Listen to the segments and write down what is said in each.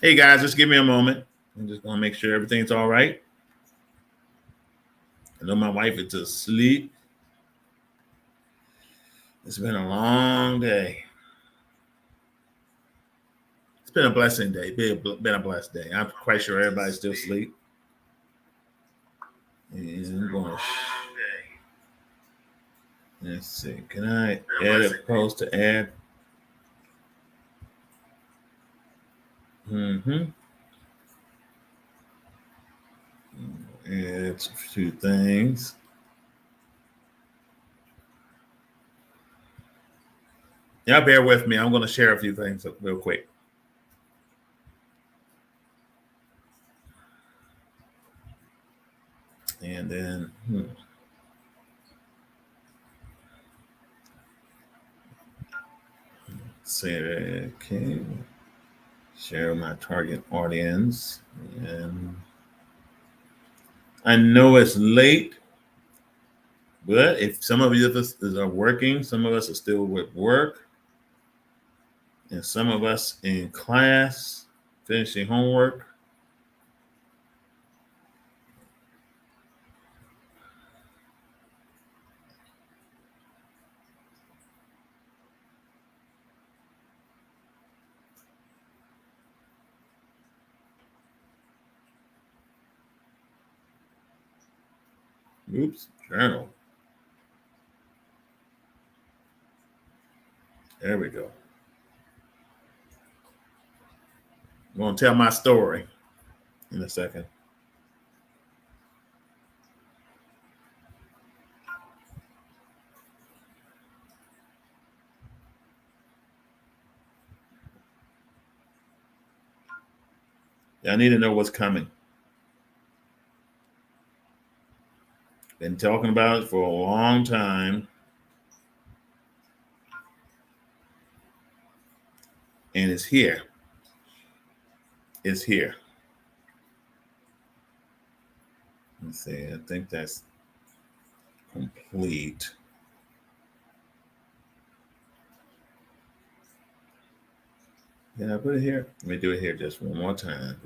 Hey guys, just give me a moment. I'm just gonna make sure everything's all right. I know my wife is asleep. It's been a long day. It's been a blessing day. Been a blessed day. I'm quite sure everybody's still asleep. I'm going let's see. Can I add a post to add? It's a few things. Yeah, bear with me. I'm going to share a few things real quick. And then, say, okay, share my target audience. And I know it's late, but if some of you are working, some of us are still with work, and some of us in class, finishing homework. Oops, journal. There we go. I'm going to tell my story in a second. I need to know what's coming. Been talking about it for a long time. And it's here. It's here. Let's see. I think that's complete. Can I put it here? Let me do it here just one more time.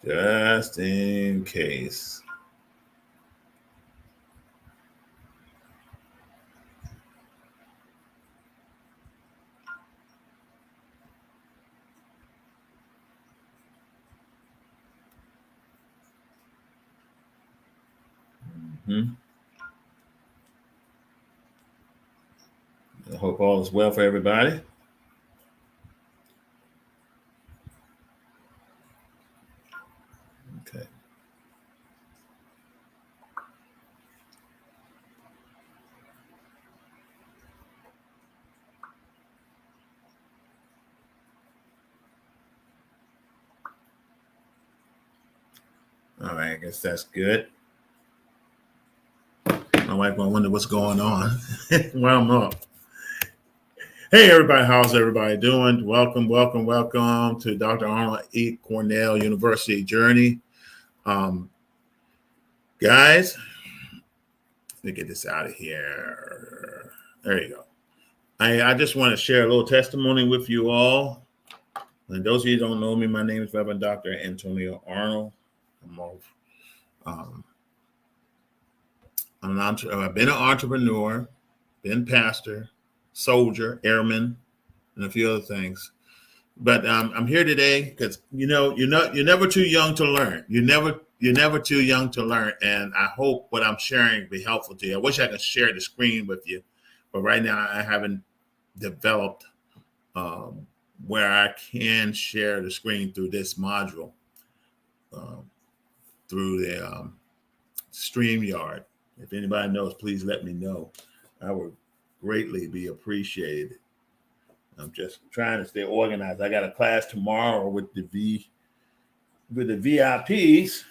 Just in case. I hope all is well for everybody. Okay. All right, I guess that's good. My wife gonna wonder what's going on while I'm up. Hey everybody, how's everybody doing? Welcome to Dr. Arnold E. Cornell University Journey. Guys, let me get this out of here. There you go. I just want to share a little testimony with you all. And those of you who don't know me, my name is Reverend Dr. Antonio Arnold. I've been an entrepreneur, been pastor, soldier, airman, and a few other things. But I'm here today because you're never too young to learn. You're never too young to learn, and I hope what I'm sharing will be helpful to you. I wish I could share the screen with you, but right now I haven't developed where I can share the screen through this module, through the StreamYard. If anybody knows, please let me know. I would greatly be appreciated. I'm just trying to stay organized. I got a class tomorrow with the VIPs,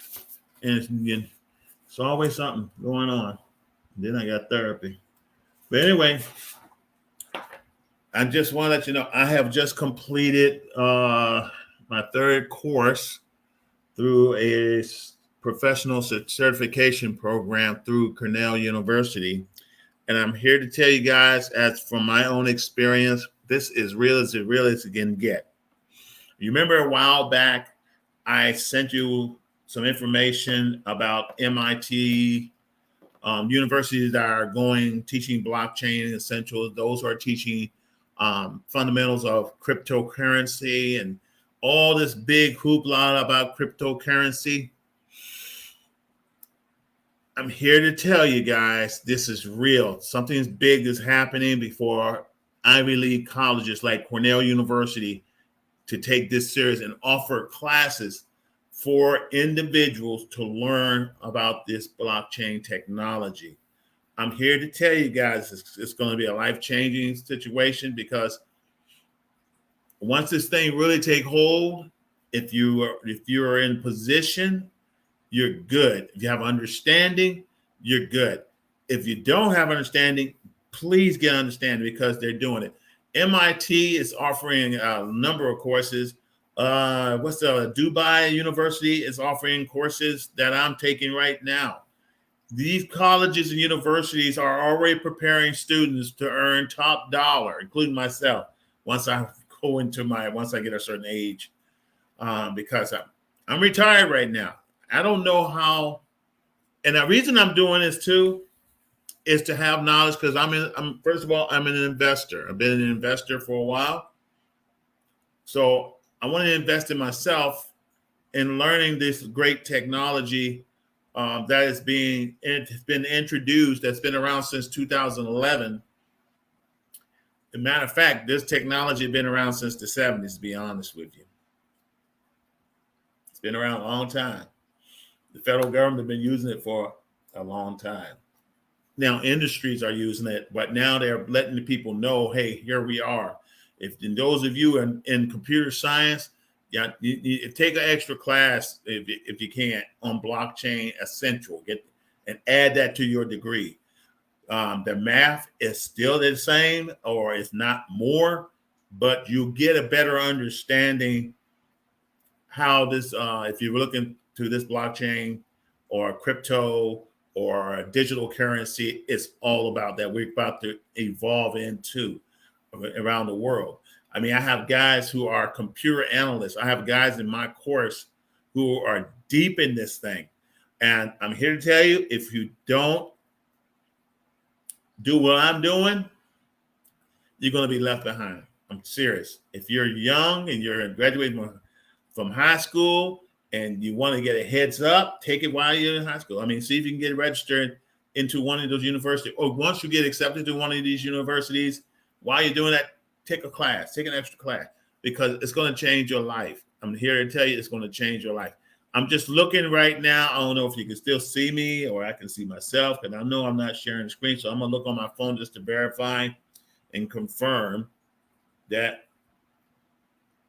and it's always something going on. And then I got therapy. But anyway, I just want to let you know I have just completed my third course through a professional certification program through Cornell University. And I'm here to tell you guys, as from my own experience, this is real as it can get. You remember a while back, I sent you some information about MIT universities that are teaching blockchain essentials. Those who are teaching fundamentals of cryptocurrency and all this big hoopla about cryptocurrency. I'm here to tell you guys, this is real. Something big is happening before Ivy League colleges like Cornell University to take this serious and offer classes for individuals to learn about this blockchain technology. I'm here to tell you guys it's going to be a life-changing situation, because once this thing really take hold, if you are in position, you're good. If you have understanding, you're good. If you don't have understanding, please get understanding, because they're doing it. MIT is offering a number of courses. Dubai University is offering courses that I'm taking right now. These colleges and universities are already preparing students to earn top dollar, including myself, once I get a certain age, because I'm retired right now. I don't know how, and the reason I'm doing this too is to have knowledge, because first of all, I'm an investor. I've been an investor for a while. So I want to invest in myself in learning this great technology that has been introduced, that's been around since 2011. As a matter of fact, this technology has been around since the 70s, to be honest with you. It's been around a long time. The federal government has been using it for a long time. Now industries are using it, but now they're letting the people know, hey, here we are. If those of you in computer science, you take an extra class if you can on blockchain essential, and add that to your degree. The math is still the same, or if not more, but you get a better understanding how this, if you're looking to this blockchain or crypto or a digital currency, it's all about that. We're about to evolve into around the world. I mean, I have guys who are computer analysts. I have guys in my course who are deep in this thing. And I'm here to tell you, if you don't do what I'm doing, you're going to be left behind. I'm serious. If you're young and you're graduating from high school and you want to get a heads up, take it while you're in high school. I mean, see if you can get registered into one of those universities, or once you get accepted to one of these universities, while you're doing that, take a class, take an extra class, because it's going to change your life. I'm here to tell you it's going to change your life. I'm just looking right now. I don't know if you can still see me or I can see myself, and I know I'm not sharing the screen. So I'm going to look on my phone just to verify and confirm that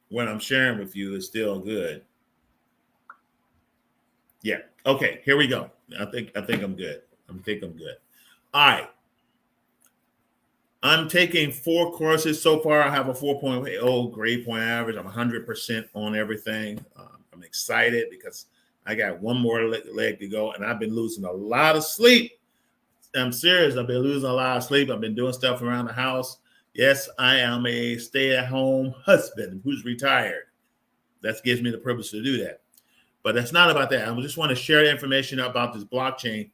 what I'm sharing with you is still good. Yeah. Okay. Here we go. I think I'm good. All right. I'm taking 4 courses so far. I have a 4.0 grade point average. I'm 100% on everything. I'm excited because I got one more leg to go, and I've been losing a lot of sleep. I'm serious. I've been losing a lot of sleep. I've been doing stuff around the house. Yes, I am a stay-at-home husband who's retired. That gives me the privilege to do that. But that's not about that. I just want to share the information about this blockchain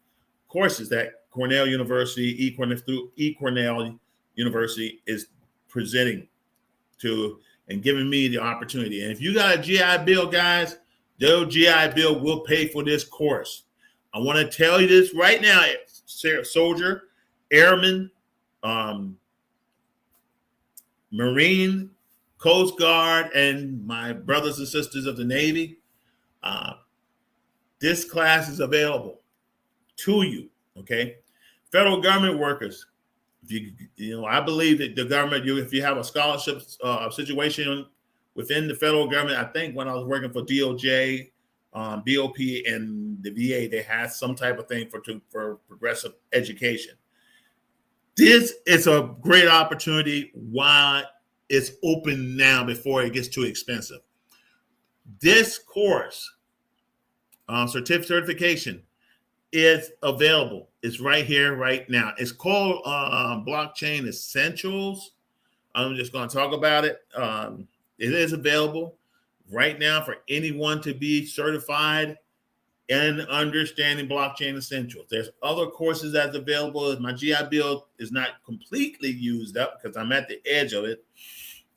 courses that Cornell University, Cornell University is presenting to and giving me the opportunity. And if you got a GI Bill, guys, the GI Bill will pay for this course. I want to tell you this right now, soldier, airman, Marine, Coast Guard, and my brothers and sisters of the Navy. This class is available to you, okay? Federal government workers, I believe that the government, if you have a scholarship situation within the federal government, I think when I was working for DOJ, BOP, and the VA, they had some type of thing for progressive education. This is a great opportunity while it's open now before it gets too expensive. This course, certification, is available. It's right here, right now. It's called Blockchain Essentials. I'm just going to talk about it. It is available. right now for anyone to be certified and understanding blockchain essentials. There's other courses that's available. My GI Bill is not completely used up because I'm at the edge of it.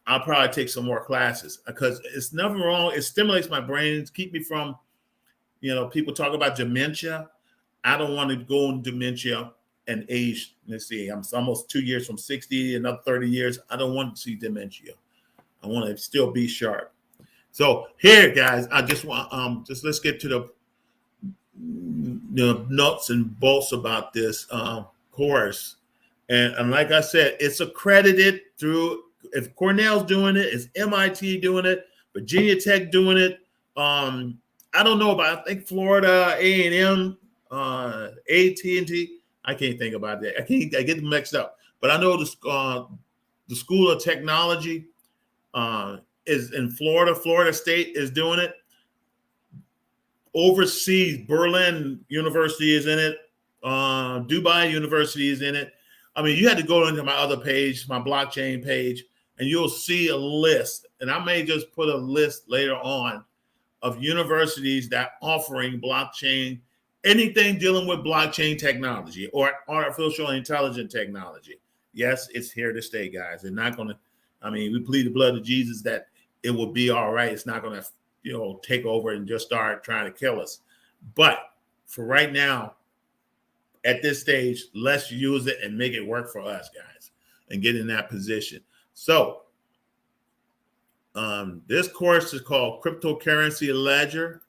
I'll probably take some more classes because it's nothing wrong. It stimulates my brain, keep me from, people talk about dementia. I don't want to go in dementia and age. Let's see, I'm almost 2 years from 60, another 30 years. I don't want to see dementia. I want to still be sharp. So here, guys, I just want let's get to the nuts and bolts about this course. And like I said, it's accredited through, if Cornell's doing it, it's MIT doing it, Virginia Tech doing it. I don't know about, I think Florida A&M, AT&T. I can't think about that. I get them mixed up. But I know the School of Technology is in Florida. Florida State is doing it. Overseas, Berlin University is in it. Dubai University is in it. I mean, you had to go into my other page, my blockchain page, and you'll see a list. And I may just put a list later on of universities that offering blockchain, anything dealing with blockchain technology or artificial intelligence technology. Yes, it's here to stay, guys. They're not going to, we plead the blood of Jesus that it will be all right. It's not going to, take over and just start trying to kill us. But for right now, at this stage, let's use it and make it work for us, guys, and get in that position. So this course is called Cryptocurrency Ledger.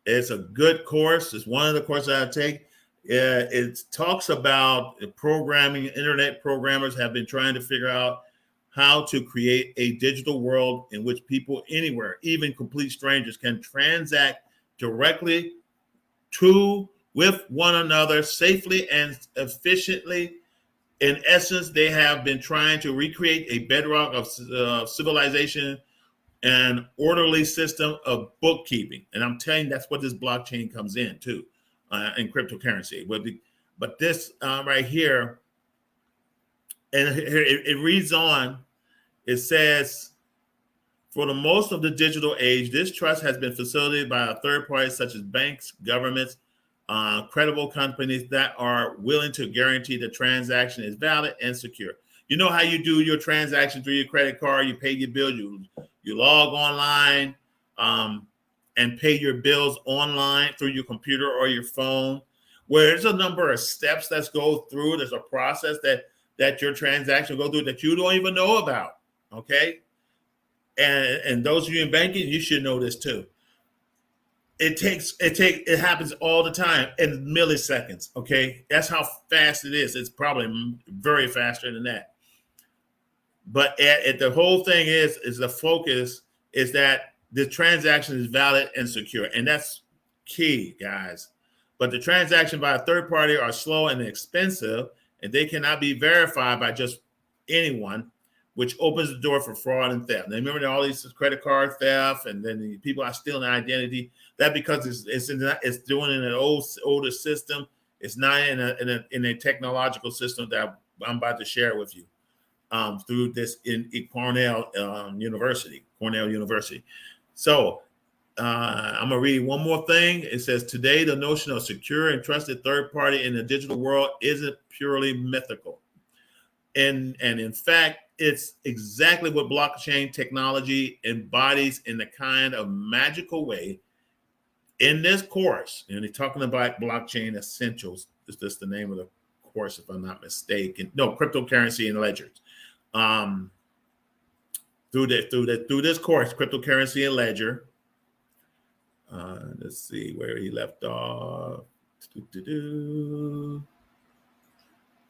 It's a good course. It's one of the courses I take. It talks about programming. Internet programmers have been trying to figure out how to create a digital world in which people anywhere, even complete strangers, can transact directly with one another safely and efficiently. In essence, they have been trying to recreate a bedrock of civilization and orderly system of bookkeeping. And I'm telling you, that's what this blockchain comes in too, in cryptocurrency. But this right here, and it reads on, it says, for the most of the digital age, this trust has been facilitated by a third party such as banks, governments, credible companies that are willing to guarantee the transaction is valid and secure. You know how you do your transaction through your credit card, you pay your bill, you log online and pay your bills online through your computer or your phone, where there's a number of steps that go through. There's a process that your transaction go through that you don't even know about. Okay. And those of you in banking, you should know this too. It happens all the time in milliseconds. Okay. That's how fast it is. It's probably very faster than that. But the whole thing is the focus is that the transaction is valid and secure. And that's key, guys. But the transaction by a third party are slow and expensive, and they cannot be verified by just anyone, which opens the door for fraud and theft. Now, remember all these credit card theft, and then the people are stealing identity. That because it's doing it in an older system. It's not in a technological system that I'm about to share with you through this in Cornell University. So I'm gonna read one more thing. It says, today the notion of secure and trusted third party in the digital world isn't purely mythical. And in fact, it's exactly what blockchain technology embodies in the kind of magical way in this course. And they're talking about blockchain essentials. Is this the name of the course, if I'm not mistaken? No, cryptocurrency and ledgers. Through this course, cryptocurrency and ledger. Let's see where he left off.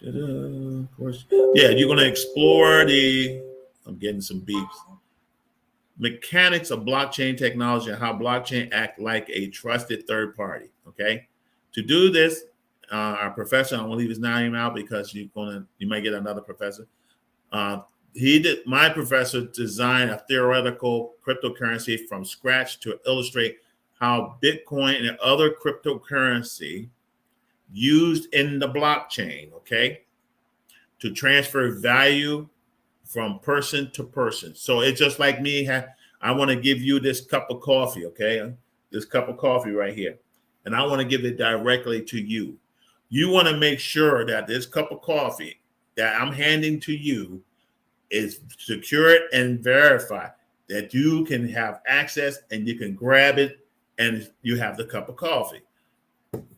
Of course. Yeah, you're going to explore I'm getting some beeps. Mechanics of blockchain technology and how blockchain act like a trusted third party. Okay. To do this, our professor, I won't leave his name out because you might get another professor. My professor designed a theoretical cryptocurrency from scratch to illustrate how Bitcoin and other cryptocurrency used in the blockchain, okay, to transfer value from person to person. So it's just like me. I I want to give you this cup of coffee, okay? This cup of coffee right here. And I want to give it directly to you. You want to make sure that this cup of coffee that I'm handing to you is secure and verified, that you can have access and you can grab it and you have the cup of coffee.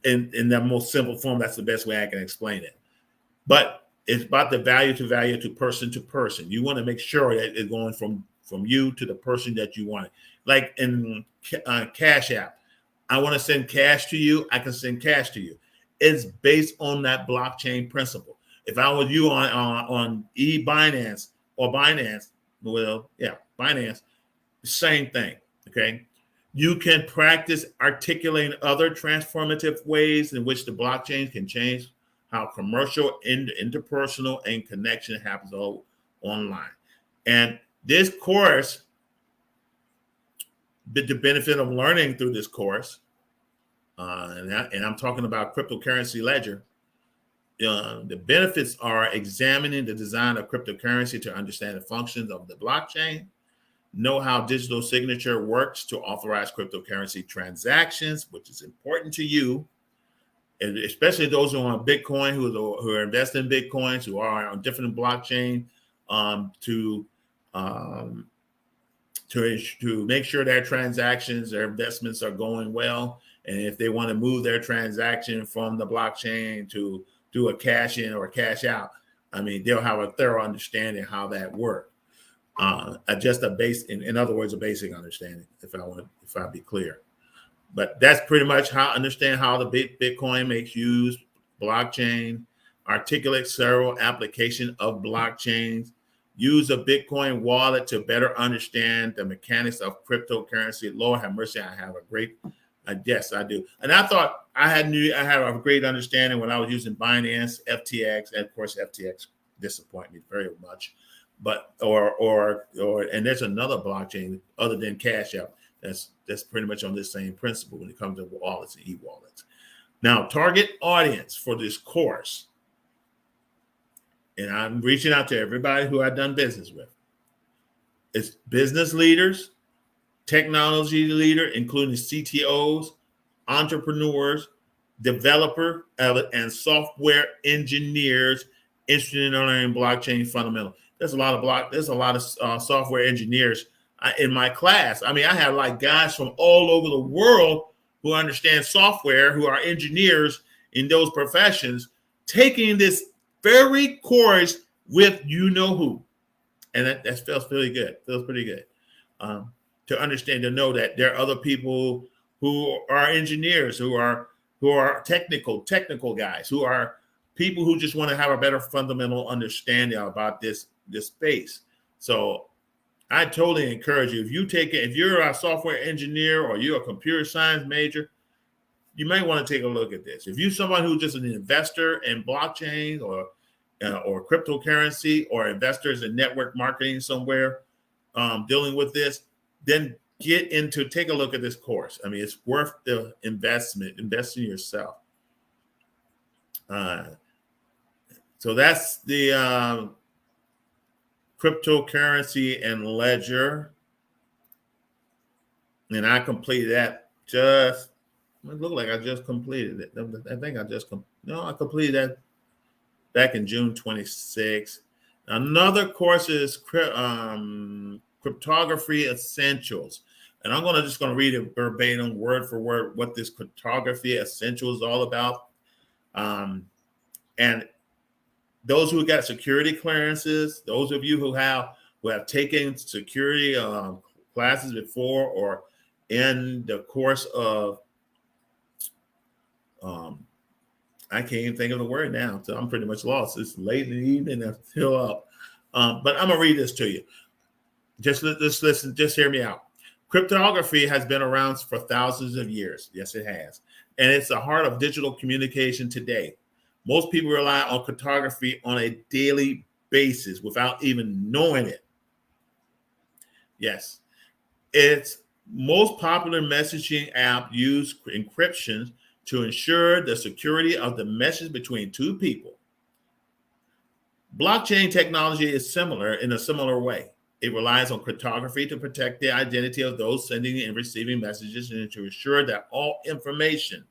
In the most simple form, that's the best way I can explain it. But it's about the value to person to person. You want to make sure that it's going from you to the person that you want it. Like in Cash App, I want to send cash to you, I can send cash to you. It's based on that blockchain principle. If I was you on Binance or Binance, Binance, same thing, okay? You can practice articulating other transformative ways in which the blockchain can change how commercial, interpersonal, and connection happens all online. And this course, the benefit of learning through this course, and I'm talking about cryptocurrency ledger, the benefits are examining the design of cryptocurrency to understand the functions of the blockchain, know how digital signature works to authorize cryptocurrency transactions, which is important to you, and especially those who are on Bitcoin, who are investing in Bitcoins, who are on different blockchain, to make sure their transactions, their investments are going well. And if they want to move their transaction from the blockchain to do a cash in or a cash out, I mean, they'll have a thorough understanding how that works. Just a base, in other words, a basic understanding, if I be clear. But that's pretty much understand how the Bitcoin makes use, blockchain, articulate several application of blockchains, use a Bitcoin wallet to better understand the mechanics of cryptocurrency. Lord have mercy, I have a great, yes, I do. And I thought I had a great understanding when I was using Binance, FTX, and of course FTX disappointed me very much. But and there's another blockchain other than Cash App that's pretty much on this same principle when it comes to wallets and e-wallets. Now, target audience for this course, and I'm reaching out to everybody who I've done business with. It's business leaders, technology leader, including CTOs, entrepreneurs, developer, and software engineers interested in learning blockchain fundamentals. There's a lot of software engineers in my class. I mean, I have like guys from all over the world who understand software, who are engineers in those professions, taking this very course with you know who. And that feels really good. Feels pretty good. To understand, to know that there are other people who are engineers, who are technical guys, who are people who just want to have a better fundamental understanding about this space. So I totally encourage you, if you're a software engineer or you're a computer science major, you might want to take a look at this. If you're someone who's just an investor in blockchain or cryptocurrency, or investors in network marketing somewhere dealing with this, then take a look at this course. I mean, it's worth the investment. Invest in yourself. So that's the cryptocurrency and ledger. And I completed that it looked like I just completed it. I think I completed that back in June 26th. Another course is Cryptography Essentials. And I'm just going to read it verbatim, word for word, what this Cryptography Essentials is all about. And those who got security clearances, those of you who have taken security classes before, or in the course of, I can't even think of the word now, so I'm pretty much lost. It's late in the evening, I'm still up. But I'm gonna read this to you. Just listen, just hear me out. Cryptography has been around for thousands of years. Yes, it has. And it's the heart of digital communication today. Most people rely on cryptography on a daily basis without even knowing it. Yes. Its most popular messaging app uses encryption to ensure the security of the message between two people. Blockchain technology is similar in a similar way. It relies on cryptography to protect the identity of those sending and receiving messages and to ensure that all information,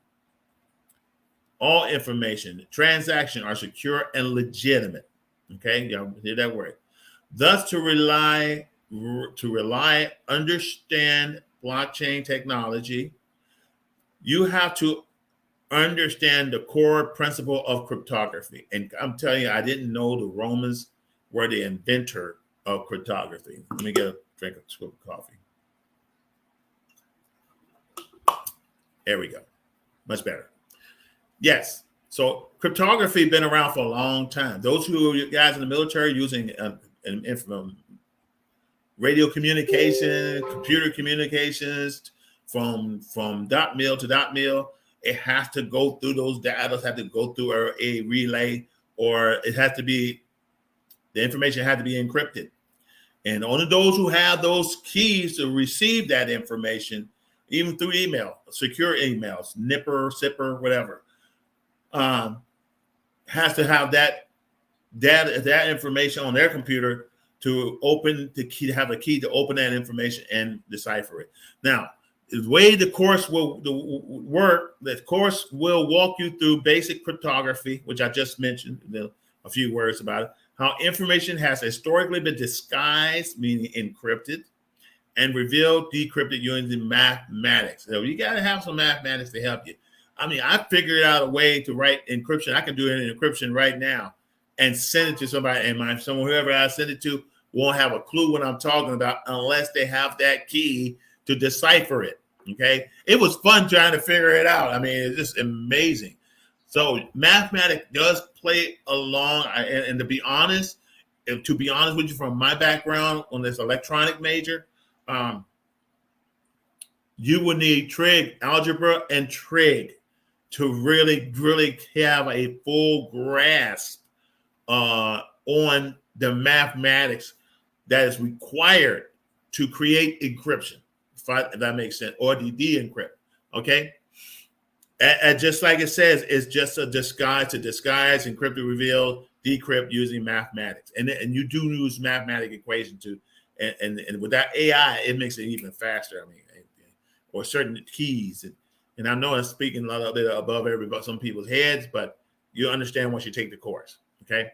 transaction are secure and legitimate. Okay, y'all hear that word. Thus, understand blockchain technology, you have to understand the core principle of cryptography. And I'm telling you, I didn't know the Romans were the inventor of cryptography. Let me get a drink of coffee. There we go. Much better. Yes. So cryptography been around for a long time. Those who guys in the military using radio communication, computer communications from dot mill to dot mill, it has to go through those data, have to go through a relay, or it has to be, the information had to be encrypted. And only those who have those keys to receive that information, even through email, secure emails, nipper, sipper, whatever, has to have that information on their computer to open the key, to have a key to open that information and decipher it. Now, the way the course will work, the course will walk you through basic cryptography, which I just mentioned, a few words about it, how information has historically been disguised, meaning encrypted, and revealed, decrypted using mathematics. So you got to have some mathematics to help you. I mean, I figured out a way to write encryption. I can do it in encryption right now and send it to somebody, and whoever I send it to won't have a clue what I'm talking about unless they have that key to decipher it. Okay, it was fun trying to figure it out. I mean, it's just amazing. So mathematics does play along, and to be honest with you, from my background on this electronic major, you will need trig, algebra, and trig to really have a full grasp on the mathematics that is required to create encryption, if that makes sense, or to de-encrypt. Okay, and just like it says, it's just a disguise, encrypt, reveal, decrypt using mathematics, and you do use mathematical equation to, and with that AI, it makes it even faster. I mean, or certain keys, and I know I'm speaking a little bit above some people's heads, but you understand once you take the course. Okay,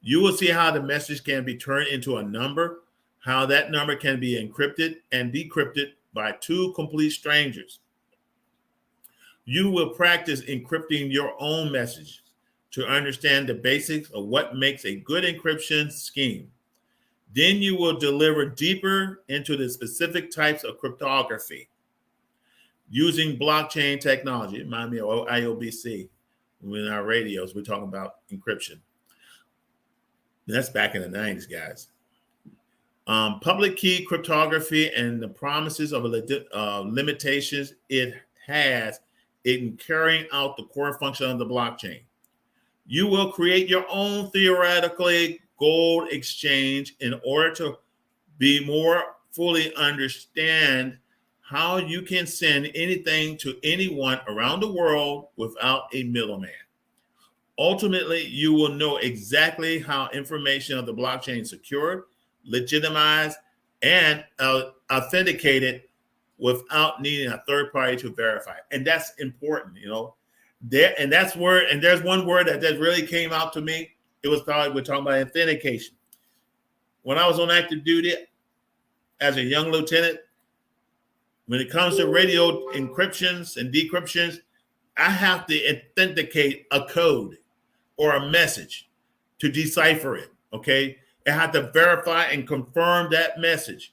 you will see how the message can be turned into a number, how that number can be encrypted and decrypted by two complete strangers. You will practice encrypting your own messages to understand the basics of what makes a good encryption scheme. Then you will deliver deeper into the specific types of cryptography using blockchain technology. Remind me of IOBC. In our radios, we're talking about encryption. That's back in the 90s, guys. Public key cryptography and the promises of limitations it has in carrying out the core function of the blockchain. You will create your own theoretically gold exchange in order to be more fully understand how you can send anything to anyone around the world without a middleman. Ultimately, you will know exactly how information of the blockchain is secured, legitimized, and authenticated without needing a third party to verify. And that's important, you know. There's one word that really came out to me. It was called, we're talking about authentication. When I was on active duty as a young lieutenant, when it comes to radio encryptions and decryptions, I have to authenticate a code or a message to decipher it, okay? I have to verify and confirm that message.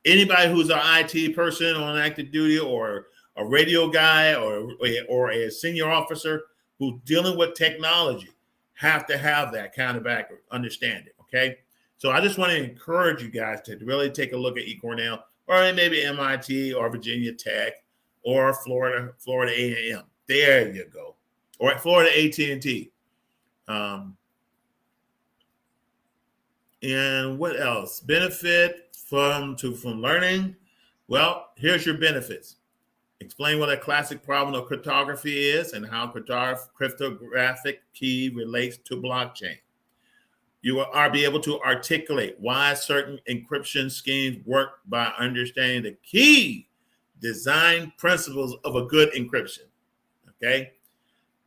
Anybody who's an IT person on active duty or a radio guy or a senior officer who's dealing with technology have to have that kind of background, understand it, okay? So I just want to encourage you guys to really take a look at eCornell or maybe MIT or Virginia Tech or Florida A&M. There you go. Or Florida AT&T. And what else? Benefit from learning. Well, here's your benefits. Explain what a classic problem of cryptography is and how cryptographic key relates to blockchain. You will be able to articulate why certain encryption schemes work by understanding the key design principles of a good encryption. Okay.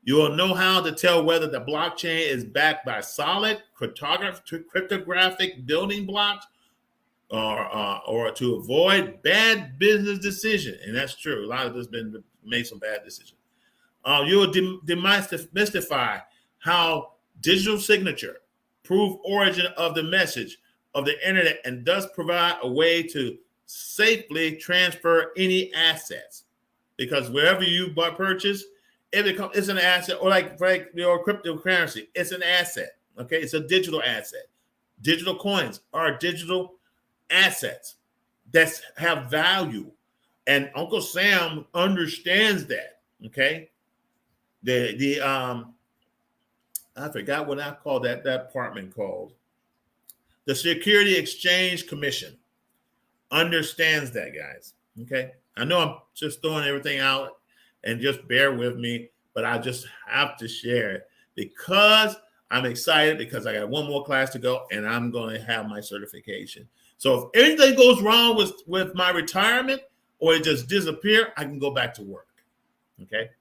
You will know how to tell whether the blockchain is backed by solid cryptographic building blocks or to avoid bad business decisions. And that's true. A lot of us been made some bad decisions. You will demystify how digital signature prove origin of the message of the internet and thus provide a way to safely transfer any assets. Because wherever you purchase, it's an asset, or like your cryptocurrency, it's an asset. Okay, it's a digital asset. Digital coins are digital assets that have value, and Uncle Sam understands that. Okay, I forgot what I called that department called. The Security Exchange Commission understands that, guys. Okay, I know I'm just throwing everything out, and just bear with me, but I just have to share it because I'm excited, because I got one more class to go and I'm going to have my certification. So if anything goes wrong with my retirement or it just disappear, I can go back to work. Okay.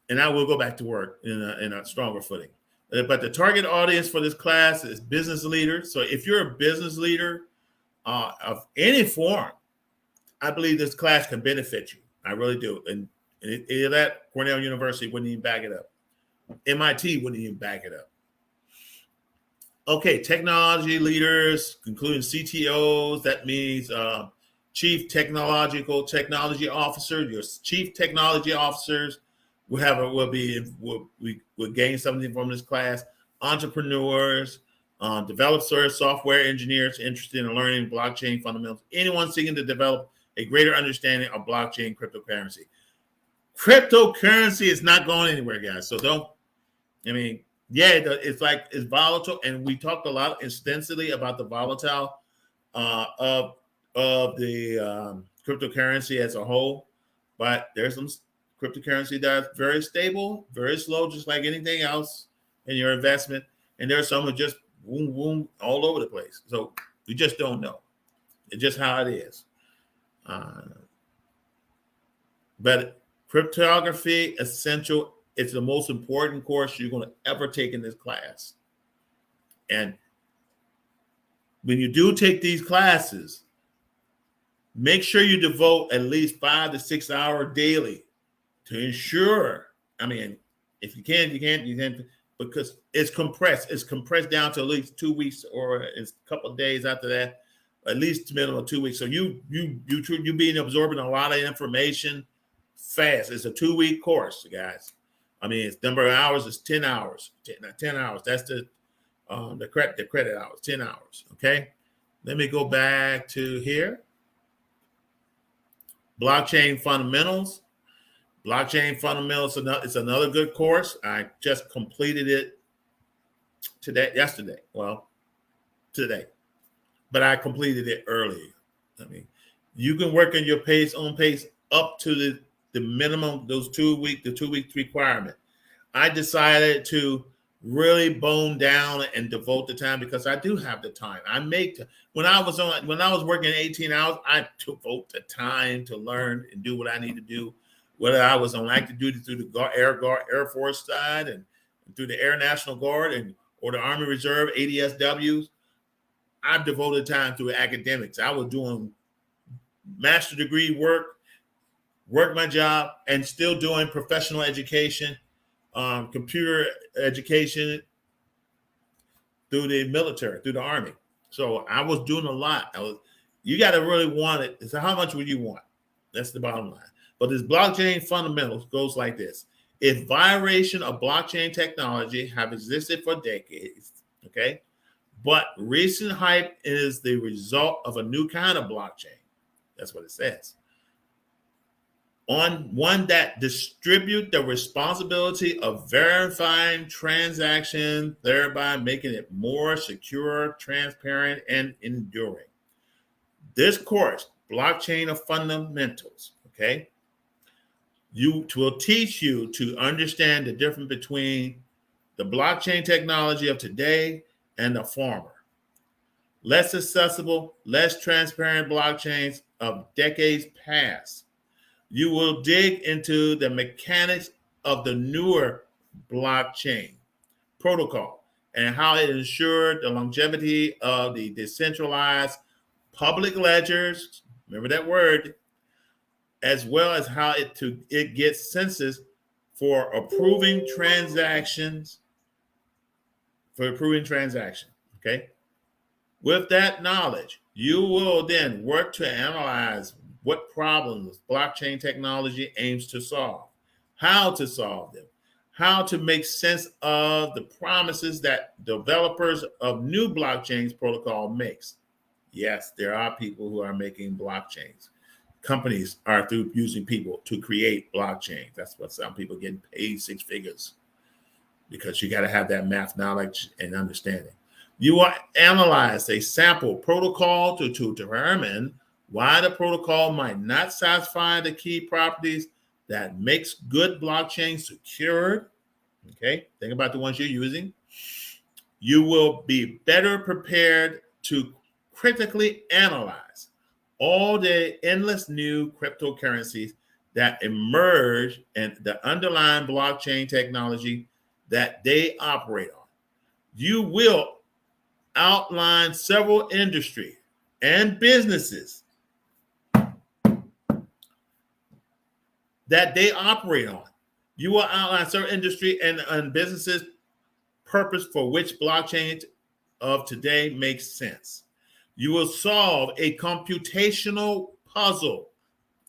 And I will go back to work in a stronger footing. But the target audience for this class is business leaders. So if you're a business leader of any form, I believe this class can benefit you. I really do. And that Cornell University wouldn't even back it up. MIT wouldn't even back it up. Okay, technology leaders, including CTOs. That means Chief Technology Officer. Your Chief Technology Officers will gain something from this class. Entrepreneurs, developers, software engineers interested in learning blockchain fundamentals. Anyone seeking to develop a greater understanding of blockchain cryptocurrency. Cryptocurrency is not going anywhere, guys. So it's volatile, and we talked a lot extensively about the volatile of the cryptocurrency as a whole. But there's some cryptocurrency that's very stable, very slow, just like anything else in your investment. And there's some that just boom all over the place. So we just don't know. It's just how it is. But cryptography essential. It's the most important course you're going to ever take in this class. And when you do take these classes, make sure you devote at least 5 to 6 hours daily to ensure. I mean, if you can, because it's compressed. It's compressed down to at least 2 weeks, or a couple of days after that, at least minimum of 2 weeks. So you being absorbing a lot of information fast. It's a 2-week course, guys. I mean, its number of hours is 10 hours. 10 hours. That's the credit hours. 10 hours. Okay. Let me go back to here. Blockchain fundamentals. Blockchain fundamentals. It's another good course. I just completed it yesterday. Well, today, but I completed it early. I mean, you can work in your own pace up to the minimum, the 2 week requirement. I decided to really bone down and devote the time, because I do have the time. When I was working 18 hours, I devote the time to learn and do what I need to do. Whether I was on active duty through the Air Force side and through the Air National Guard or the Army Reserve, ADSWs, I've devoted time to academics. I was doing master's degree work my job, and still doing professional education, computer education through the military, through the Army. So I was doing a lot. You got to really want it. So how much would you want? That's the bottom line. But this blockchain fundamentals goes like this. If violation of blockchain technology have existed for decades, okay, but recent hype is the result of a new kind of blockchain. That's what it says. On one that distribute the responsibility of verifying transactions, thereby making it more secure, transparent, and enduring. This course, Blockchain of Fundamentals, okay, will teach you to understand the difference between the blockchain technology of today and the former. Less accessible, less transparent blockchains of decades past. You will dig into the mechanics of the newer blockchain protocol and how it ensured the longevity of the decentralized public ledgers, remember that word, as well as how it gets census for approving transactions, okay? With that knowledge, you will then work to analyze what problems blockchain technology aims to solve, how to solve them, how to make sense of the promises that developers of new blockchains protocol makes. Yes, there are people who are making blockchains. Companies are through using people to create blockchains. That's what some people getting paid 6 figures, because you got to have that math knowledge and understanding. You will analyze a sample protocol to determine why the protocol might not satisfy the key properties that makes good blockchain secured. Okay, think about the ones you're using. You will be better prepared to critically analyze all the endless new cryptocurrencies that emerge and the underlying blockchain technology that they operate on. You will outline several industries and businesses that they operate on. You will outline certain industry and businesses purpose for which blockchain of today makes sense. You will solve a computational puzzle.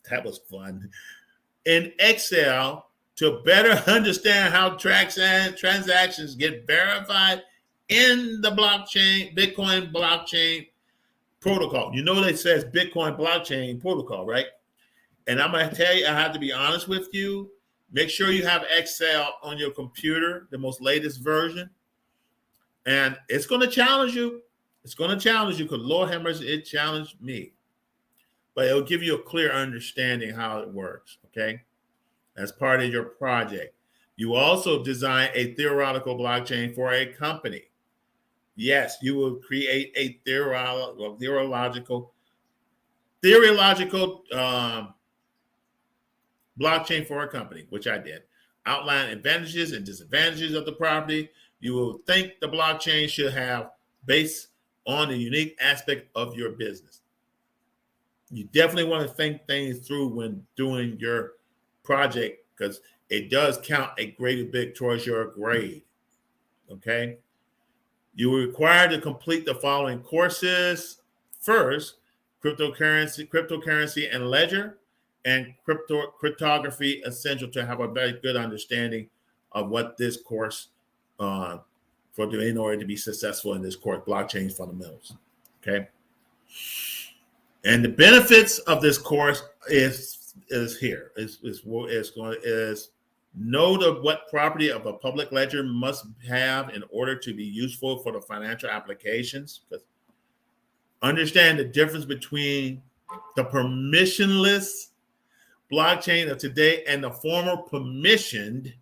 That was fun. In Excel to better understand how transactions get verified in the blockchain, Bitcoin blockchain protocol. You know, that says Bitcoin blockchain protocol, right? And I'm going to tell you, I have to be honest with you. Make sure you have Excel on your computer, the most latest version. And it's going to challenge you. It's going to challenge you because Lord have mercy, it challenged me. But it'll give you a clear understanding how it works, okay? As part of your project. You also design a theoretical blockchain for a company. Yes, you will create a theoretical blockchain for a company, which I did. Outline advantages and disadvantages of the property. You will think the blockchain should have based on the unique aspect of your business. You definitely want to think things through when doing your project because it does count a great bit towards your grade. Okay. You are required to complete the following courses. First, cryptocurrency and ledger, and cryptography essential to have a very good understanding of what this course in order to be successful in this course, blockchain fundamentals. Okay. And the benefits of this course is here. Is know what property of a public ledger must have in order to be useful for the financial applications. Because understand the difference between the permissionless blockchain of today and the former permissioned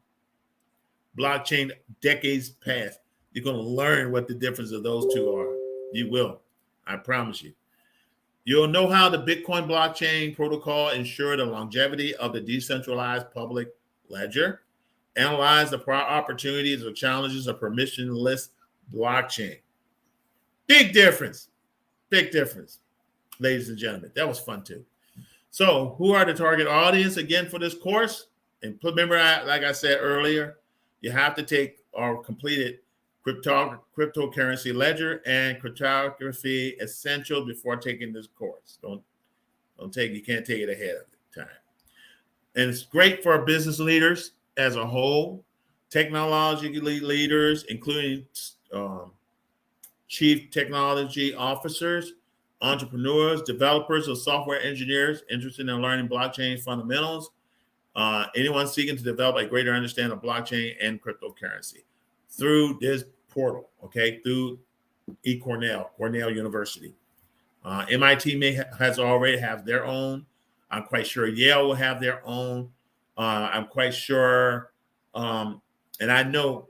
blockchain decades past. You're going to learn what the difference of those two are. You will. I promise you. You'll know how the Bitcoin blockchain protocol ensure the longevity of the decentralized public ledger. Analyze the opportunities or challenges of permissionless blockchain. Big difference. Big difference, ladies and gentlemen. That was fun too. So who are the target audience again for this course? And remember, like I said earlier, you have to take or completed cryptocurrency ledger and cryptography essential before taking this course. You can't take it ahead of time. And it's great for business leaders as a whole, technology leaders, including chief technology officers, entrepreneurs, developers, or software engineers interested in learning blockchain fundamentals, anyone seeking to develop a greater understanding of blockchain and cryptocurrency through this portal, okay, through Cornell University. MIT has already have their own. I'm quite sure Yale will have their own. I'm quite sure, and I know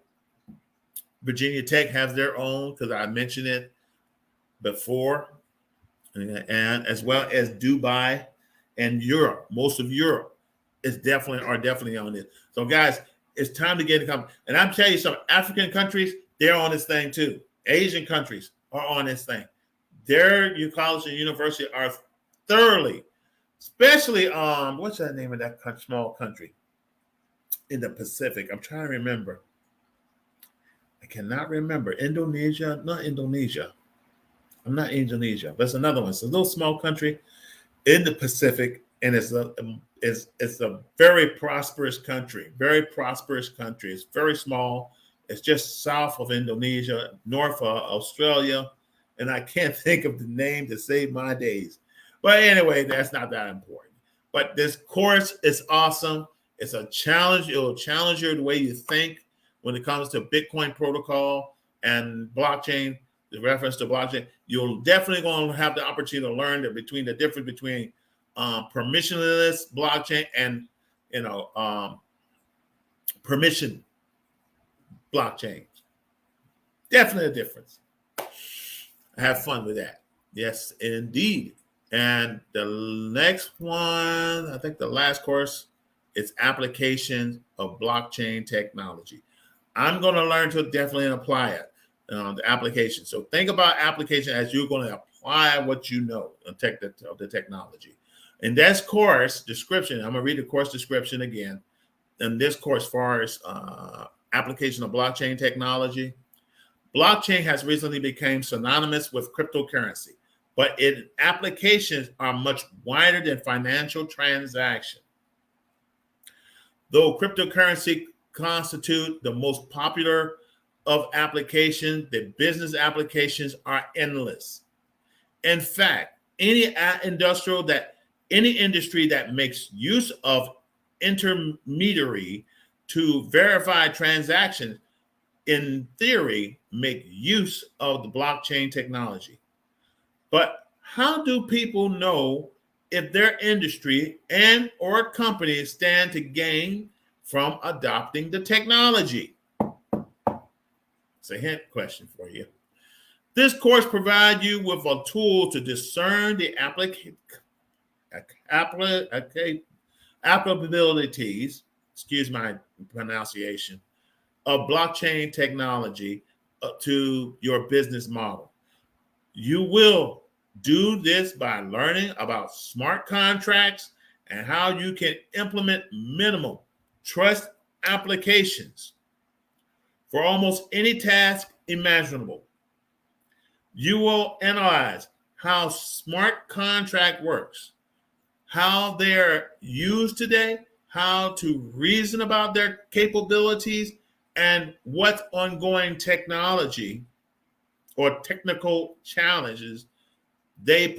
Virginia Tech has their own because I mentioned it before, and as well as Dubai and Europe. Most of Europe is definitely on this. So, guys, it's time to get in contact. And I'm telling you, some African countries, they're on this thing too. Asian countries are on this thing. Their college and university are thoroughly, especially what's the name of that small country in the Pacific? I'm trying to remember. I cannot remember. Indonesia, not Indonesia. I'm not Indonesia. That's another one. It's a little small country in the Pacific, and it's a very prosperous country. Very prosperous country. It's very small. It's just south of Indonesia, north of Australia, and I can't think of the name to save my days. But anyway, that's not that important. But this course is awesome. It's a challenge. It will challenge you the way you think when it comes to Bitcoin protocol and blockchain. The reference to blockchain, you're definitely going to have the opportunity to learn the difference between permissionless blockchain and permission blockchain. Definitely a difference. Have fun with that. Yes, indeed. And the next one, I think the last course, is application of blockchain technology. I'm going to learn to definitely apply it. The application. So think about application as you're going to apply what you know of the technology. In this course description, I'm going to read the course description again. In this course, as far as application of blockchain technology, blockchain has recently become synonymous with cryptocurrency, but its applications are much wider than financial transaction. Though cryptocurrency constitute the most popular of applications, the business applications are endless. In fact, any industry that makes use of intermediary to verify transactions, in theory, make use of the blockchain technology. But how do people know if their industry and or company stand to gain from adopting the technology? It's a hint question for you. This course provides you with a tool to discern the applicabilities, excuse my pronunciation, of blockchain technology to your business model. You will do this by learning about smart contracts and how you can implement minimal trust applications for almost any task imaginable. You will analyze how smart contract works, how they're used today, how to reason about their capabilities, and what ongoing technology or technical challenges they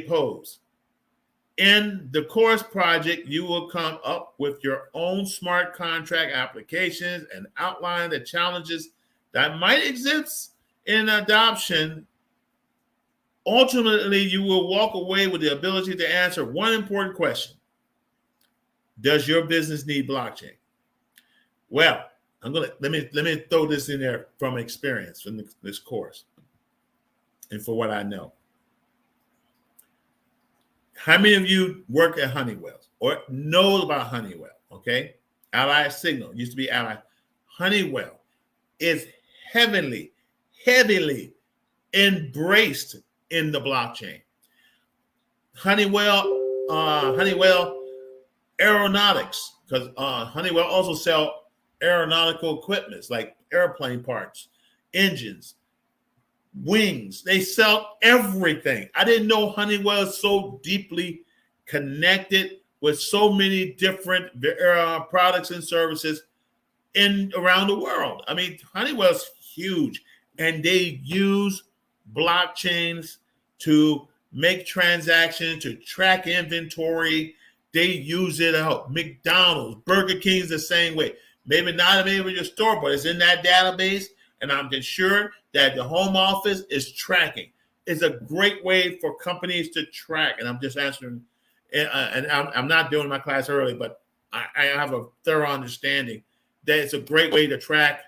pose. In the course project, you will come up with your own smart contract applications and outline the challenges that might exist in adoption. Ultimately, you will walk away with the ability to answer one important question. Does your business need blockchain? Well, let me throw this in there from experience from this course and for what I know. How many of you work at Honeywell or know about Honeywell? Okay. Ally Signal used to be Ally. Honeywell is heavily embraced in the blockchain. Honeywell Aeronautics, because Honeywell also sell aeronautical equipment like airplane parts, engines, wings. They sell everything. I didn't know Honeywell is so deeply connected with so many different products and services around the world. I mean, Honeywell's huge, and they use blockchains to make transactions, to track inventory. They use it out. McDonald's, Burger King's the same way. Maybe not available in your store, but it's in that database. And I'm just sure that the home office is tracking. It's a great way for companies to track. And I'm just answering, and I'm not doing my class early, but I have a thorough understanding that it's a great way to track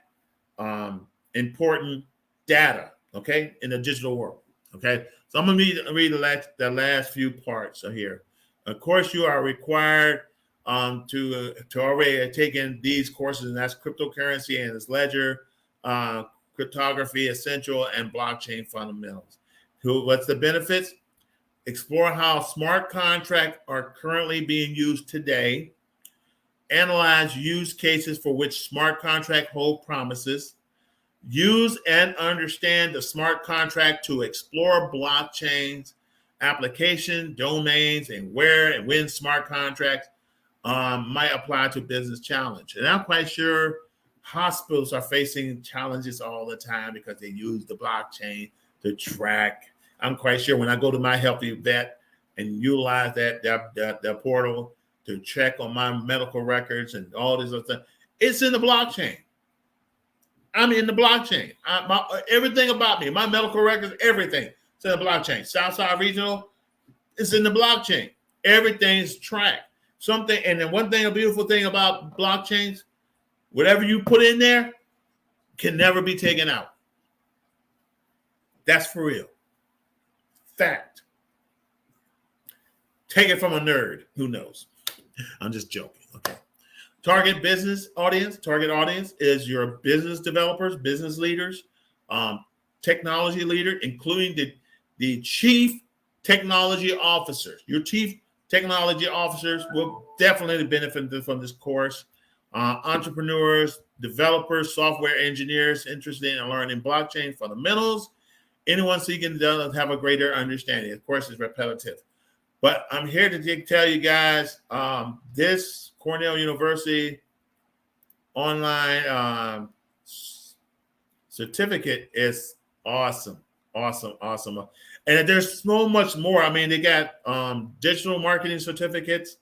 important data, okay, in the digital world, okay? So I'm going to read the last few parts here. Of course, you are required to already have taken these courses, and that's cryptocurrency and its ledger, cryptography essential, and blockchain fundamentals. What's the benefits? Explore how smart contracts are currently being used today. Analyze use cases for which smart contracts hold promises. Use and understand the smart contract to explore blockchains, application, domains, and where and when smart contracts might apply to business challenge. And I'm quite sure hospitals are facing challenges all the time because they use the blockchain to track. I'm quite sure when I go to my Healthy Vet and utilize that portal to check on my medical records and all this other stuff, it's in the blockchain. I'm in the blockchain. Everything about me, my medical records, everything, it's in the blockchain. Southside Regional, it's in the blockchain. Everything's tracked. Something, and then one thing, a beautiful thing about blockchains, whatever you put in there can never be taken out. That's for real. Fact. Take it from a nerd. Who knows? I'm just joking. Okay. Target audience is your business developers, business leaders, technology leader, including the chief technology officers. Your chief technology officers will definitely benefit from this course. Entrepreneurs, developers, software engineers interested in learning blockchain fundamentals. Anyone seeking to have a greater understanding. Of course, it's repetitive. But I'm here to tell you guys, this Cornell University online certificate is awesome. And there's so much more. I mean, they got digital marketing certificates,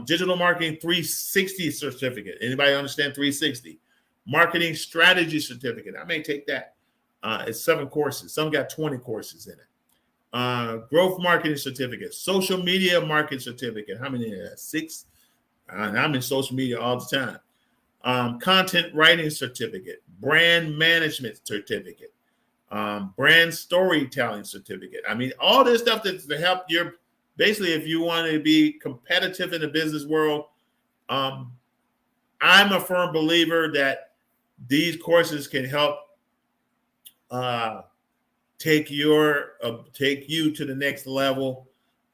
digital marketing 360 certificate. Anybody understand 360? Marketing strategy certificate. I may take that. It's 7 courses. Some got 20 courses in it. Growth marketing certificate, social media marketing certificate. How many is that? 6. And I'm in social media all the time. Content writing certificate, brand management certificate, brand storytelling certificate. I mean, all this stuff that's to help your, basically, if you want to be competitive in the business world, I'm a firm believer that these courses can help take you to the next level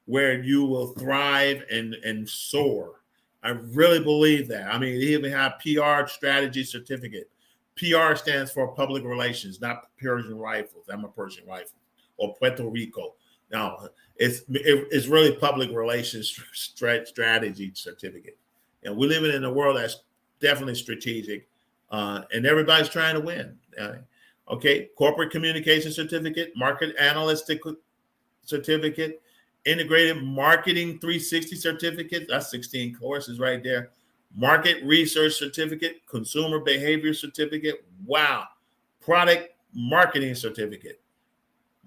where you will thrive and soar. I really believe that. I mean, they even have PR strategy certificate. PR stands for public relations, not Persian rifles. I'm a Persian rifle, or Puerto Rico. No, it's really public relations strategy certificate. And we're living in a world that's definitely strategic, and everybody's trying to win. Okay, corporate communication certificate, market analytic certificate, integrated marketing 360 certificate. That's 16 courses right there. Market research certificate, consumer behavior certificate. Wow. Product marketing certificate,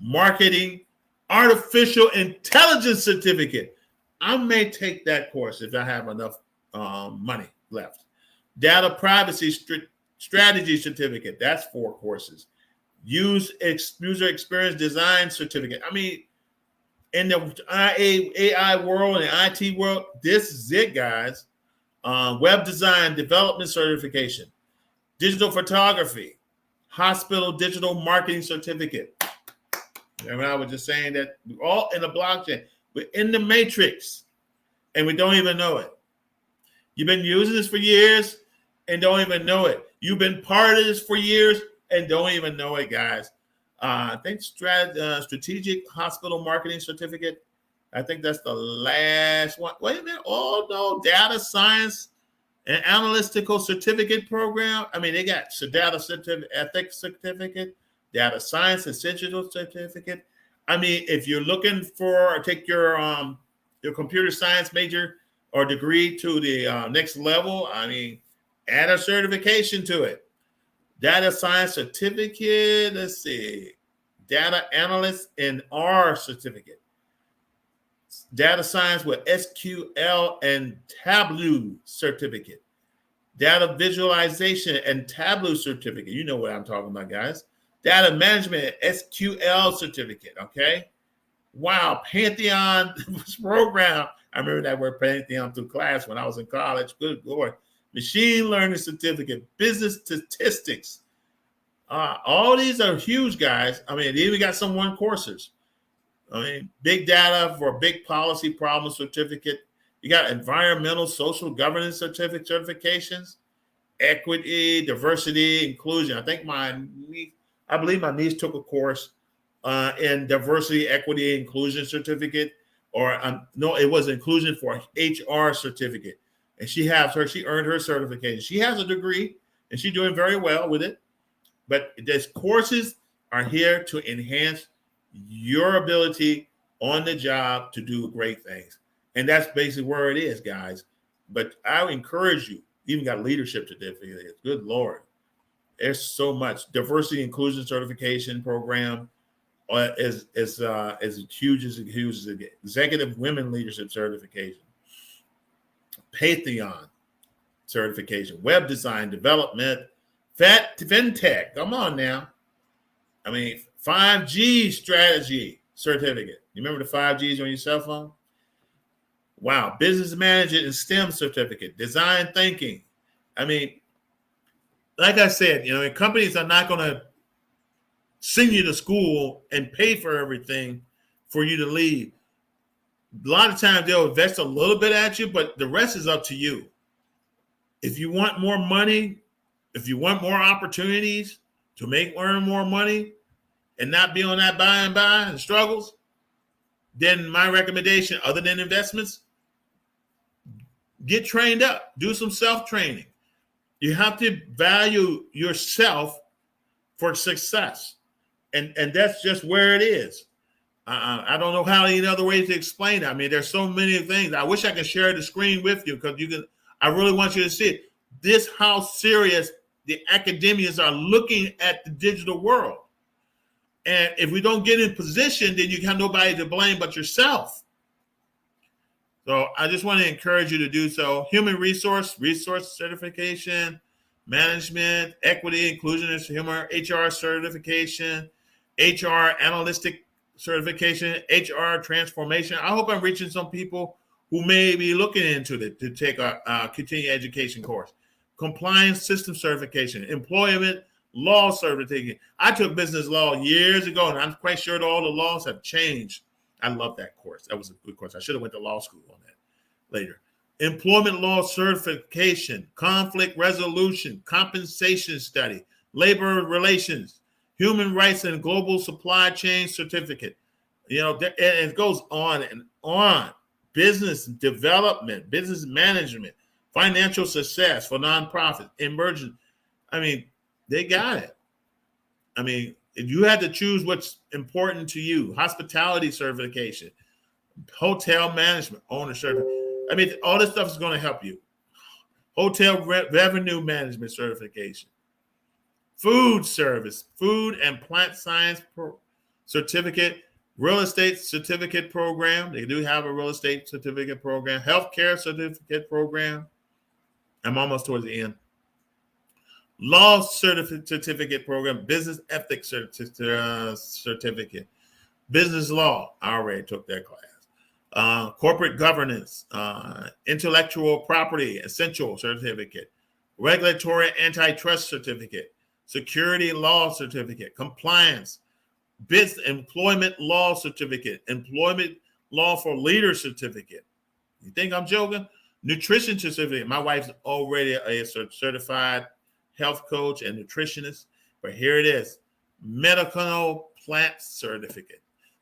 marketing artificial intelligence certificate. I may take that course if I have enough money left. Data privacy strategy certificate. That's 4 courses. User experience design certificate. I mean, in the AI world and IT world, this is it, guys. Web design development certification, digital photography, hospital digital marketing certificate. And I was just saying that we're all in the blockchain. We're in the matrix, and we don't even know it. You've been using this for years and don't even know it. You've been part of this for years and don't even know it, guys. I think strategic hospital marketing certificate. I think that's the last one. Wait a minute. Oh, no. Data science and analytical certificate program. I mean, they got data ethics certificate, data science essential certificate. I mean, if you're looking for, take your computer science major or degree to the next level, I mean, add a certification to it. Data science certificate. Let's see. Data analyst in R certificate. Data science with SQL and Tableau certificate. data visualization and Tableau certificate. You know what I'm talking about, guys. Data management SQL certificate. Okay. Wow, Pantheon program. I remember that word Pantheon through class when I was in college. Good Lord. Machine learning certificate, business statistics. All these are huge, guys. I mean, they even got some one courses. I mean, big data for big policy problem certificate. You got environmental, social governance certifications, equity, diversity, inclusion. I believe my niece took a course in diversity, equity, inclusion certificate, or no, it was inclusion for HR certificate, and she earned her certification. She has a degree, and she's doing very well with it. But these courses are here to enhance your ability on the job to do great things, and that's basically where it is, guys. But I encourage you. Even got leadership certificates. Good Lord, there's so much diversity inclusion certification program. Is huge as executive women leadership certification, Pantheon certification, web design development, fintech. Come on now. I mean, 5G strategy certificate. You remember the 5Gs on your cell phone? Wow. Business management and STEM certificate, design thinking. I mean, like I said, companies are not going to send you to school and pay for everything for you to leave. A lot of times they'll invest a little bit at you, but the rest is up to you. If you want more money, if you want more opportunities to earn more money and not be on that buy and struggles, then my recommendation, other than investments, get trained up, do some self-training. You have to value yourself for success. And that's just where it is. I don't know how any other ways to explain it. I mean, there's so many things. I wish I could share the screen with you because I really want you to see it. This how serious the academians are looking at the digital world. And if we don't get in position, then you have nobody to blame but yourself. So I just want to encourage you to do so. Human resource certification, management, equity, inclusion, and human HR certification, HR analytic certification, HR transformation. I hope I'm reaching some people who may be looking into it to take a continuing education course. Compliance system certification, employment law certification. I took business law years ago, and I'm quite sure that all the laws have changed. I love that course. That was a good course. I should have went to law school on that later. Employment law certification, conflict resolution, compensation study, labor relations, human rights and global supply chain certificate. And it goes on and on. Business development, business management, financial success for nonprofits, emergent. I mean, they got it. I mean, if you had to choose what's important to you, hospitality certification, hotel management, owner certification. I mean, all this stuff is going to help you. Hotel revenue management certification, food service, food and plant science certificate, real estate certificate program. They do have a real estate certificate program, healthcare certificate program. I'm almost towards the end. Law certificate program, business ethics certificate, business law. I already took that class. Corporate governance, intellectual property, essential certificate, regulatory antitrust certificate, security law certificate, compliance, business employment law certificate, employment law for leader certificate. You think I'm joking? Nutrition certificate. My wife's already a certified health coach and nutritionist, but here it is. Medical plant certificate,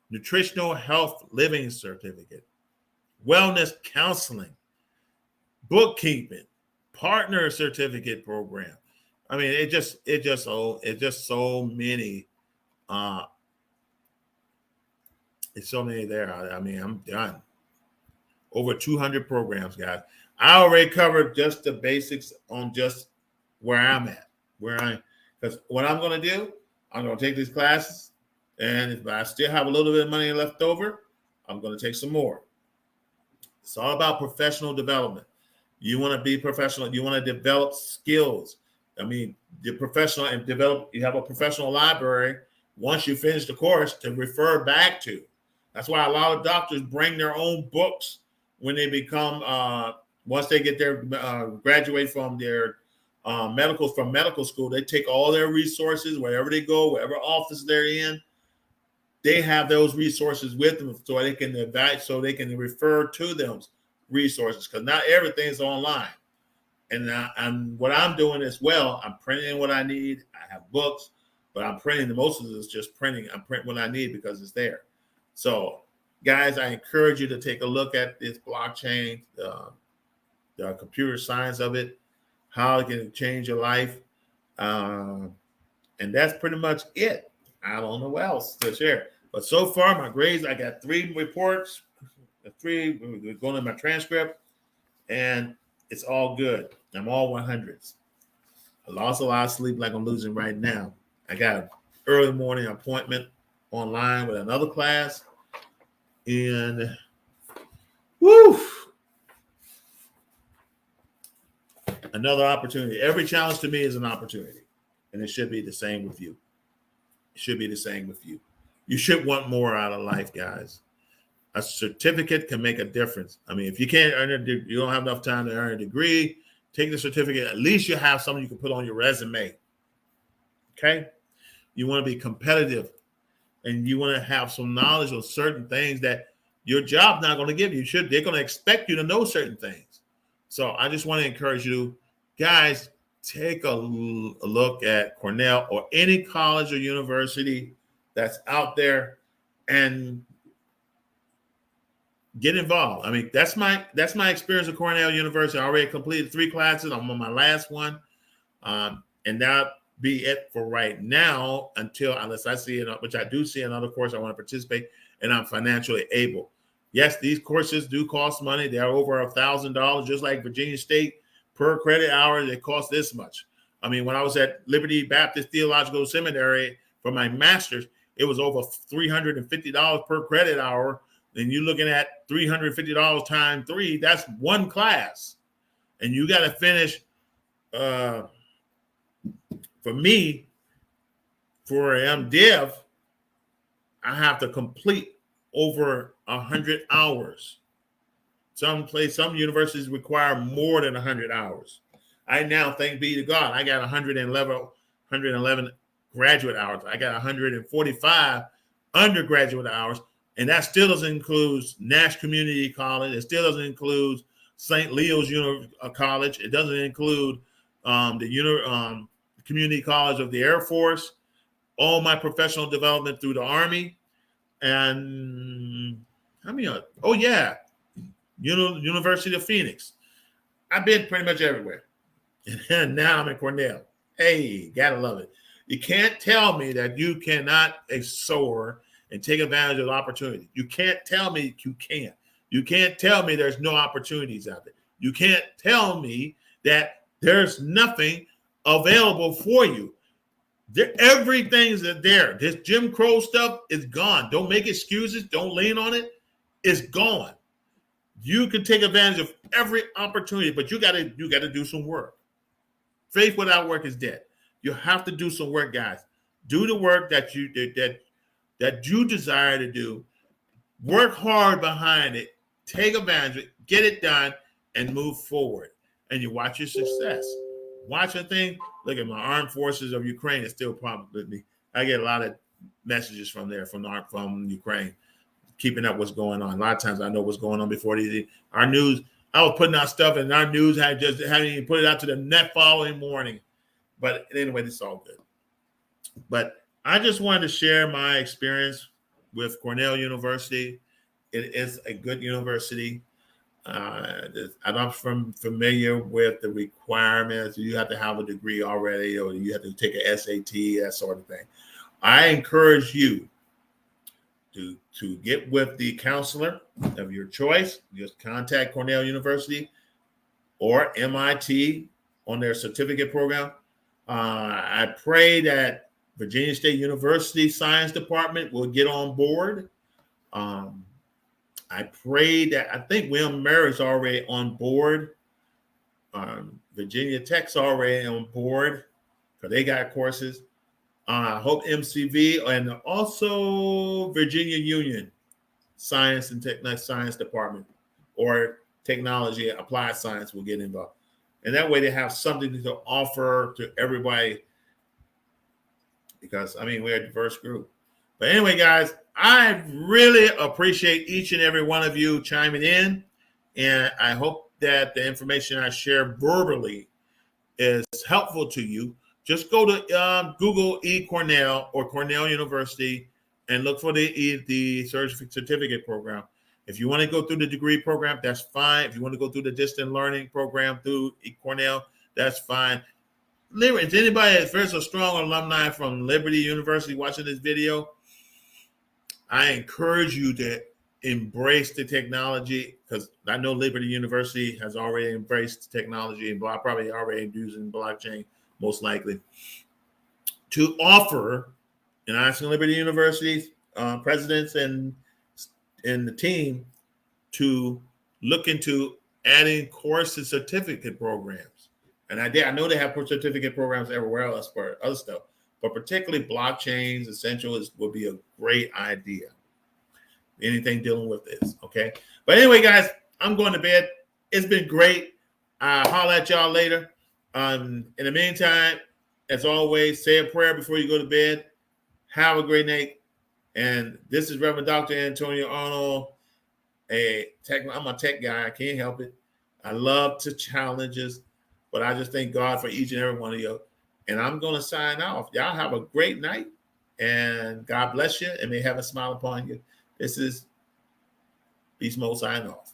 nutritional health living certificate, wellness counseling, bookkeeping, partner certificate program. I mean, it's just so many. It's so many there. I mean, I'm done. Over 200 programs, guys. I already covered just the basics on just where I'm at, because what I'm going to do, I'm going to take these classes, and if I still have a little bit of money left over, I'm going to take some more. It's all about professional development. You want to be professional. You want to develop skills. I mean, the professional and develop. You have a professional library once you finish the course to refer back to. That's why a lot of doctors bring their own books when they become once they get their graduate from their medical school. They take all their resources wherever they go, whatever office they're in. They have those resources with them so they can evaluate, so they can refer to them resources, because not everything's online. And what I'm doing as well, I'm printing what I need. I have books, but I'm printing. The most of it is just printing. I'm printing what I need because it's there. So, guys, I encourage you to take a look at this blockchain, the computer science of it, how it can change your life, and that's pretty much it. I don't know what else to share. But so far, my grades, I got 3 reports, 3 going in my transcript, and it's all good. I'm all 100s. I lost a lot of sleep like I'm losing right now. I got an early morning appointment online with another class, and woo, another opportunity. Every challenge to me is an opportunity, and it should be the same with you. It should be the same with you. You should want more out of life, guys. A certificate can make a difference. I mean, if you can't earn it, you don't have enough time to earn a degree, take the certificate. At least you have something you can put on your resume. Okay? You want to be competitive, and you want to have some knowledge on certain things that your job's not going to give you. They're going to expect you to know certain things. So I just want to encourage you, guys, take a look at Cornell or any college or university that's out there and get involved. I mean, that's my experience at Cornell University. I already completed 3 classes. I'm on my last one. And that'll be it for right now unless I see it, which I do see another course I want to participate, and I'm financially able. Yes, these courses do cost money. They're over $1,000, just like Virginia State per credit hour. They cost this much. I mean, when I was at Liberty Baptist Theological Seminary for my master's, it was over $350 per credit hour. And you're looking at $350 times 3. That's one class, and you got to finish. For me, for M.Div, I have to complete over 100 hours. Some universities require more than 100 hours. I now, thank be to God, I got 111 graduate hours. I got 145 undergraduate hours, and that still doesn't include Nash Community College. It still doesn't include St. Leo's College. It doesn't include the Community College of the Air Force, all my professional development through the Army, and University of Phoenix. I've been pretty much everywhere. And now I'm at Cornell. Hey, gotta love it. You can't tell me that you cannot soar and take advantage of the opportunity. You can't tell me you can't. You can't tell me there's no opportunities out there. You can't tell me that there's nothing available for you. Everything's there. This Jim Crow stuff is gone. Don't make excuses. Don't lean on it. It's gone. You can take advantage of every opportunity, but you gotta do some work. Faith without work is dead. You have to do some work, guys. Do the work that you desire to do. Work hard behind it. Take advantage of it. Get it done, and move forward. And you watch your success. Watch a thing. Look at my armed forces of Ukraine. It's still problem with me. I get a lot of messages from there from Ukraine, keeping up what's going on. A lot of times I know what's going on before our news. I was putting out stuff, and our news hadn't even put it out to the net following morning. But anyway, it's all good. But I just wanted to share my experience with Cornell University. It is a good university. I'm familiar with the requirements. You have to have a degree already, or you have to take an SAT, that sort of thing. I encourage you to get with the counselor of your choice. Just contact Cornell University or MIT on their certificate program. I pray that Virginia State University Science Department will get on board. I pray that I think William Mary is already on board. Virginia Tech's already on board because they got courses. Hope MCV and also Virginia Union Science and Science Department or Technology Applied Science will get involved. And that way they have something to offer to everybody because, I mean, we're a diverse group. But anyway, guys, I really appreciate each and every one of you chiming in. And I hope that the information I share verbally is helpful to you. Just go to Google eCornell or Cornell University and look for the certificate program. If you want to go through the degree program, that's fine. If you want to go through the distant learning program through Cornell, that's fine. Is anybody, if there's a strong alumni from Liberty University watching this video, I encourage you to embrace the technology because I know Liberty University has already embraced technology and probably already using blockchain, most likely, to offer and asking Liberty University's presidents and the team to look into adding course and certificate programs. And I know they have certificate programs everywhere else for other stuff, but particularly blockchains, essentials would be a great idea. Anything dealing with this, okay? But anyway, guys, I'm going to bed. It's been great. I'll holler at y'all later. In the meantime, as always, say a prayer before you go to bed. Have a great night. And this is Reverend Dr. Antonio Arnold. I'm a tech guy. I can't help it. I love to challenges, but I just thank God for each and every one of you. And I'm going to sign off. Y'all have a great night, and God bless you, and may heaven smile upon you. This is Beast Mode signing off.